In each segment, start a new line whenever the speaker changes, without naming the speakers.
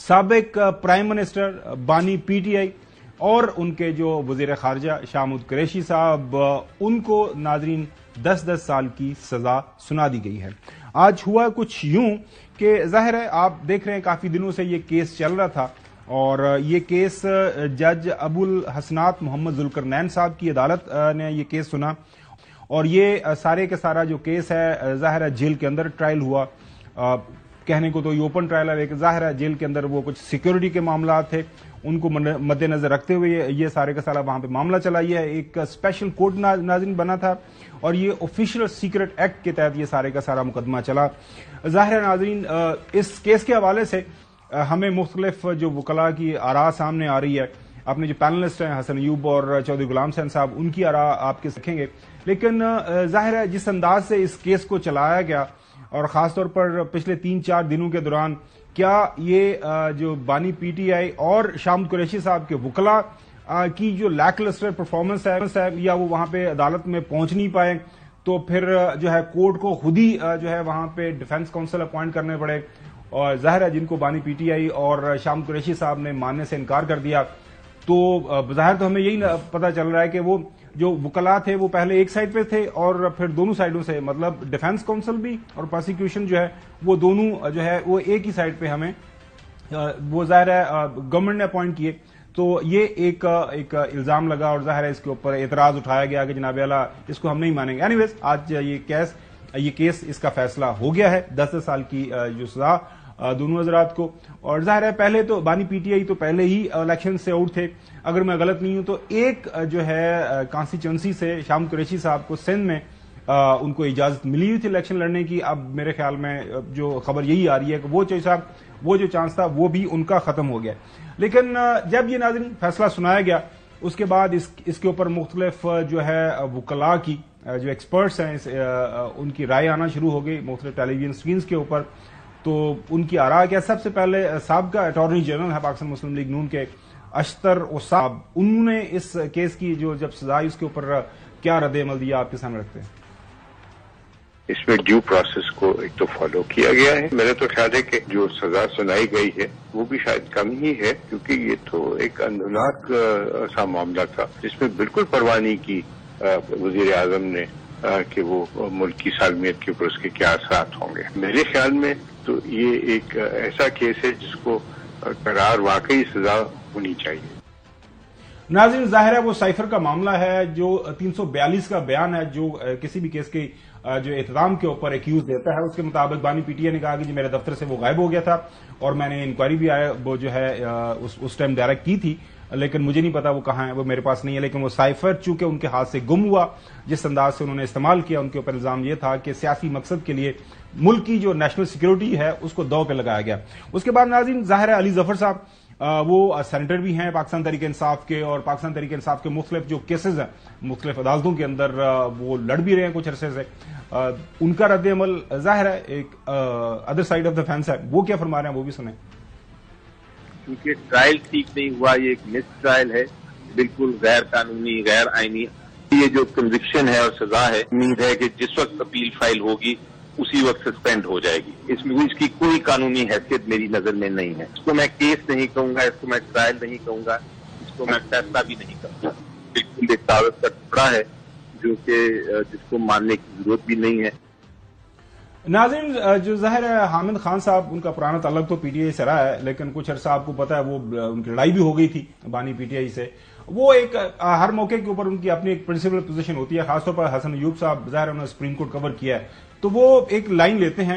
سابق prime minister بانی P T I اور ان کے جو وزیر خارجہ شاہمود قریشی صاحب، ان کو ناظرین 10 سال کی سزا سنا دی گئی ہے۔ آج ہوا کچھ یوں کہ ظاہر ہے آپ دیکھ رہے ہیں کافی دنوں سے یہ کیس چل رہا تھا، اور یہ کیس جج ابو الحسنات محمد ذوالقرنین صاحب کی عدالت نے یہ کیس سنا، اور یہ سارے کا سارا جو کیس ہے ظاہر ہے جیل کے اندر ٹرائل ہوا۔ کہنے کو تو یہ اوپن ٹرائل ہے، لیکن ظاہر ہے جیل کے اندر وہ کچھ سیکیورٹی کے معاملات تھے، ان کو مد نظر رکھتے ہوئے یہ سارے کا سارا وہاں پہ معاملہ چلا۔ یہ ایک اسپیشل کورٹ ناظرین بنا تھا، اور یہ آفیشیل سیکرٹ ایکٹ کے تحت یہ سارے کا سارا مقدمہ چلا۔ ظاہر ہے ناظرین اس کیس کے حوالے سے ہمیں مختلف جو وکلاء کی آراء سامنے آ رہی ہے، اپنے جو پینلسٹ ہیں حسن ایوب اور چودھری غلام حسین صاحب، ان کی آراء آپ کے سکھیں گے، لیکن ظاہر ہے جس انداز سے اس کیس کو چلایا گیا، اور خاص طور پر پچھلے 3-4 دنوں کے دوران، کیا یہ جو بانی پی ٹی آئی اور شاہمود قریشی صاحب کے وکلاء کی جو لیک لسٹر پرفارمنس ہے، یا وہ وہاں پہ عدالت میں پہنچ نہیں پائے، تو پھر جو ہے کورٹ کو خود ہی جو ہے وہاں پہ ڈیفنس کونسل اپوائنٹ کرنے پڑے، اور ظاہر ہے جن کو بانی پی ٹی آئی اور شاہمود قریشی صاحب نے ماننے سے انکار کر دیا، تو بظاہر تو ہمیں یہی پتا چل رہا ہے کہ وہ جو وکلاء تھے وہ پہلے ایک سائڈ پہ تھے، اور پھر دونوں سائڈوں سے، مطلب ڈیفنس کونسل بھی اور پروسیکیوشن جو ہے وہ دونوں جو ہے وہ ایک ہی سائڈ پہ ہمیں وہ ظاہر ہے گورنمنٹ نے اپوائنٹ کیے۔ تو یہ ایک الزام لگا، اور ظاہر ہے اس کے اوپر اعتراض اٹھایا گیا کہ جناب اعلیٰ اس کو ہم نہیں مانیں گے۔ اینی ویز آج یہ کیس اس کا فیصلہ ہو گیا ہے، 10 سال کی جو سزا دونوں حضرات کو۔ اور ظاہر ہے پہلے تو بانی پی ٹی آئی تو پہلے ہی الیکشن سے آؤٹ تھے، اگر میں غلط نہیں ہوں تو ایک جو ہے کانسٹیچوئنسی سے شاہمود قریشی صاحب کو سندھ میں ان کو اجازت ملی ہوئی تھی الیکشن لڑنے کی۔ اب میرے خیال میں جو خبر یہی آ رہی ہے کہ وہ جو چانس تھا وہ بھی ان کا ختم ہو گیا۔ لیکن جب یہ ناظرین فیصلہ سنایا گیا، اس کے بعد اس کے اوپر مختلف جو ہے وکلاء کی جو ایکسپرٹس ہیں ان کی رائے آنا شروع ہو گئی مختلف ٹیلی ویژن اسکرینز کے اوپر۔ تو ان کی آراء کیا، سب سے پہلے سابقہ اٹارنی جنرل ہے پاکستان مسلم لیگ نون کے اشتر صاحب، انہوں نے اس کیس کی جو جب سزا آئی اس کے اوپر کیا رد عمل دیا، آپ کے سامنے رکھتے ہیں؟
اس میں ڈیو پروسیس کو ایک تو فالو کیا گیا ہے۔ میرا تو خیال ہے کہ جو سزا سنائی گئی ہے وہ بھی شاید کم ہی ہے، کیونکہ یہ تو ایک اندناک سا معاملہ تھا جس میں بالکل پرواہ نہیں کی وزیر اعظم نے کہ وہ ملک کی سالمیت کے اوپر اس کے کیا اثرات ہوں گے۔ میرے خیال میں تو یہ ایک ایسا کیس ہے جس کو قرار واقعی سزا ہونی چاہیے۔
ناظرین ظاہر ہے وہ سائفر کا معاملہ ہے، جو 342 کا بیان ہے جو کسی بھی کیس کے جو اہتمام کے اوپر ایکیوز دیتا ہے، اس کے مطابق بانی پی ٹی آئی نے کہا کہ جی میرے دفتر سے وہ غائب ہو گیا تھا، اور میں نے انکوائری بھی وہ جو ہے اس ٹائم ڈائریکٹ کی تھی، لیکن مجھے نہیں پتا وہ کہاں ہے، وہ میرے پاس نہیں ہے۔ لیکن وہ سائفر چونکہ ان کے ہاتھ سے گم ہوا، جس انداز سے انہوں نے استعمال کیا، ان کے اوپر الزام یہ تھا کہ سیاسی مقصد کے لیے ملک کی جو نیشنل سیکیورٹی ہے اس کو داؤ پہ لگایا گیا۔ اس کے بعد ناظرین ظاہر ہے علی ظفر صاحب وہ سینیٹر بھی ہیں پاکستان تحریک انصاف کے، اور پاکستان تحریک انصاف کے مختلف جو کیسز ہیں مختلف عدالتوں کے اندر وہ لڑ بھی رہے ہیں کچھ عرصے سے۔ ان کا رد عمل ظاہر ہے ایک other side of the fans ہے، وہ کیا فرما رہے ہیں وہ بھی سنیں۔
کیونکہ ٹرائل ٹھیک نہیں ہوا، یہ ایک مس ٹرائل ہے، بالکل غیر قانونی غیر آئینی۔ یہ جو کنوکشن ہے اور سزا ہے، امید ہے کہ جس وقت اپیل فائل ہوگی اسی وقت سسپینڈ ہو جائے گی۔ اس میں اس کی کوئی قانونی حیثیت میری نظر میں نہیں ہے۔ اس کو میں کیس نہیں کہوں گا، اس کو میں ٹرائل نہیں کہوں گا، اس کو میں فیصلہ بھی نہیں کروں گا۔ بالکل ایک کاغذ کا ٹکڑا ہے جو کہ جس کو ماننے کی ضرورت بھی نہیں ہے۔
ناظرین جو ظاہر ہے حامد خان صاحب، ان کا پرانا تعلق تو پی ٹی آئی سے رہا ہے، لیکن کچھ عرصہ آپ کو پتا ہے وہ ان کی لڑائی بھی ہو گئی تھی بانی پی ٹی آئی سے۔ وہ ایک ہر موقع کے اوپر ان کی اپنی ایک پرنسپل پوزیشن ہوتی ہے، خاص طور پر حسن ایوب صاحب ظاہر انہوں نے سپریم کورٹ کور کیا ہے، تو وہ ایک لائن لیتے ہیں،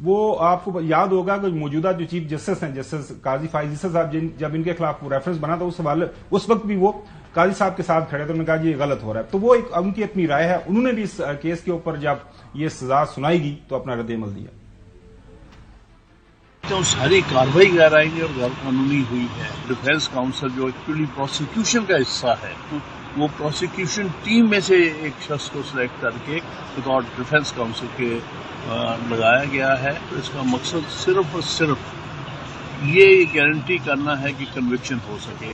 وہ آپ کو یاد ہوگا کہ موجودہ جو چیف جسٹس ہیں جسٹس قاضی فائز عیسی صاحب جب ان کے خلاف ریفرنس بنا تھا اس وقت بھی وہ قاضی صاحب کے ساتھ کھڑے تھے، انہوں نے کہا جی یہ غلط ہو رہا ہے، تو وہ ایک ان کی اپنی رائے ہے، انہوں نے بھی اس کیس کے اوپر جب یہ سزا سنائی گئی تو اپنا رد عمل دیا۔
تو ساری کاروائی غیر آئینی اور غیر قانونی ہوئی ہے۔ ڈیفینس کاؤنسل جو ایکچولی پروسیکیوشن کا حصہ ہے، وہ پروسیکیوشن ٹیم میں سے ایک شخص کو سلیکٹ کر کے بطور ڈیفینس کاؤنسل کے لگایا گیا ہے۔ اس کا مقصد صرف اور صرف یہ گارنٹی کرنا ہے کہ کنوکشن ہو سکے۔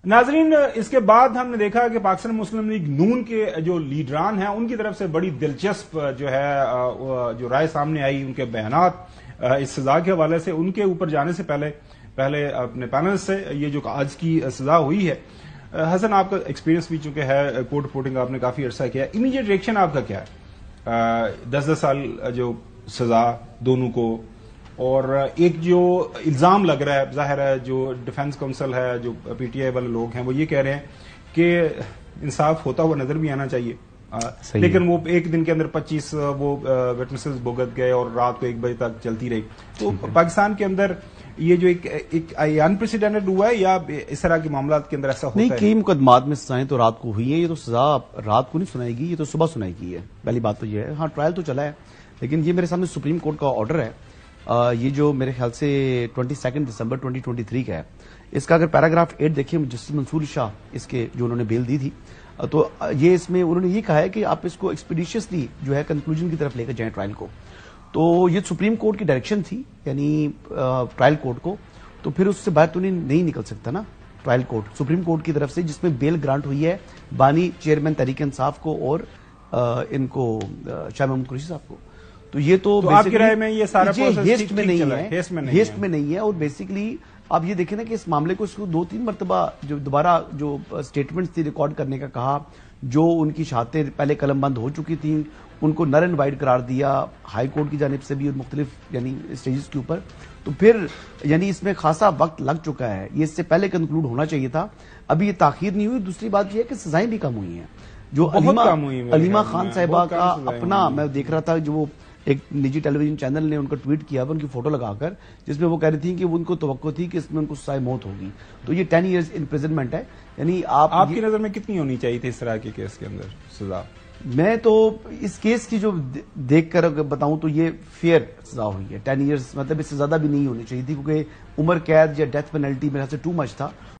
ناظرین اس کے بعد ہم نے دیکھا کہ پاکستان مسلم لیگ نون کے جو لیڈران ہیں ان کی طرف سے بڑی دلچسپ جو ہے جو رائے سامنے آئی، ان کے بیانات اس سزا کے حوالے سے ان کے اوپر جانے سے پہلے اپنے پینل سے یہ جو آج کی سزا ہوئی ہے، حسن آپ کا ایکسپیرینس بھی چونکہ ہے، کورٹ رپورٹنگ آپ نے کافی عرصہ کیا ہے، امیڈیٹ ریئیکشن آپ کا کیا ہے؟ 10 سال جو سزا دونوں کو، اور ایک جو الزام لگ رہا ہے، ظاہر ہے جو ڈیفنس کونسل ہے، جو پی ٹی آئی والے لوگ ہیں، وہ یہ کہہ رہے ہیں کہ انصاف ہوتا ہوا نظر بھی آنا چاہیے، لیکن وہ ایک دن کے اندر 25 وہ وٹنسز بھگت گئے اور رات کو 1 بجے تک چلتی رہی. تو پاکستان کے اندر یہ جو ایک انپریسیڈنٹڈ ہوا ہے یا اس طرح کے معاملات کے اندر ایسا ہوتا ہے؟
نہیں، کئی مقدمات میں سزائیں تو رات کو ہوئی ہیں، یہ تو سزا رات کو نہیں سنائے گی، یہ تو صبح سنائی گی ہے. پہلی بات تو یہ ہے. ہاں ٹرائل تو چلا ہے، لیکن یہ میرے سامنے سپریم کورٹ کا آرڈر ہے، یہ جو میرے خیال سے 22 دسمبر 2023 کا ہے. اس کا اگر پیراگراف 8 دیکھیں، جسٹس منصور شاہ اس کے جو انہوں نے بیل دی تھی، تو یہ اس میں انہوں نے یہ کہا ہے کہ آپ اس کو ایکسپیڈیشسلی جو ہے کنکلوژن کی طرف لے کر جائیں ٹرائل کو. تو یہ سپریم کورٹ کی ڈائریکشن تھی، یعنی ٹرائل کورٹ کو، تو پھر اس سے باہر تو نہیں نکل سکتا نا ٹرائل کورٹ سپریم کورٹ کی طرف سے، جس میں بیل گرانٹ ہوئی ہے بانی چیئرمین تحریک انصاف کو اور ان کو شاہ محمود قریشی صاحب کو. تو یہ تو
آپ کی رائے میں یہ سارا
ہیسٹ میں نہیں ہے. اور بیسیکلی آپ یہ دیکھیں نا کہ اس معاملے کو اس کو 2-3 مرتبہ جو دوبارہ جو سٹیٹمنٹس تھی ریکارڈ کرنے کا کہا، جو ان کی شہادتیں پہلے قلم بند ہو چکی تھیں ان کو نل اینڈ وائڈ قرار دیا ہائی کورٹ کی جانب سے بھی اور مختلف یعنی اسٹیجز کے اوپر. تو پھر یعنی اس میں خاصا وقت لگ چکا ہے، یہ اس سے پہلے کنکلوڈ ہونا چاہیے تھا، ابھی یہ تاخیر نہیں ہوئی. دوسری بات یہ ہے کہ سزائیں بھی کم ہوئی ہیں. جو علیمہ خان صاحبہ کا اپنا میں دیکھ رہا تھا، جو وہ ایک نجی ٹیلی ویژن چینل نے ان کا ٹویٹ کیا ان کی فوٹو لگا کر، جس میں وہ کہہ رہی تھی کہ ان کو توقع تھی کہ اس میں ان کو سزائے موت ہوگی. تو یہ 10 ایئرز امپریزنمنٹ ہے. یعنی آپ
کی نظر میں کتنی ہونی چاہیے تھی اس طرح کے کیس کے اندر سزا؟
میں تو اس کیس کی جو دیکھ کر بتاؤں تو یہ فیئر سزا ہوئی ہے. 10 ایئرز مطلب اس سے زیادہ بھی نہیں ہونی چاہیے تھی، کیونکہ عمر قید یا ڈیتھ پینلٹی میرے خیال سے ٹو مچ تھا.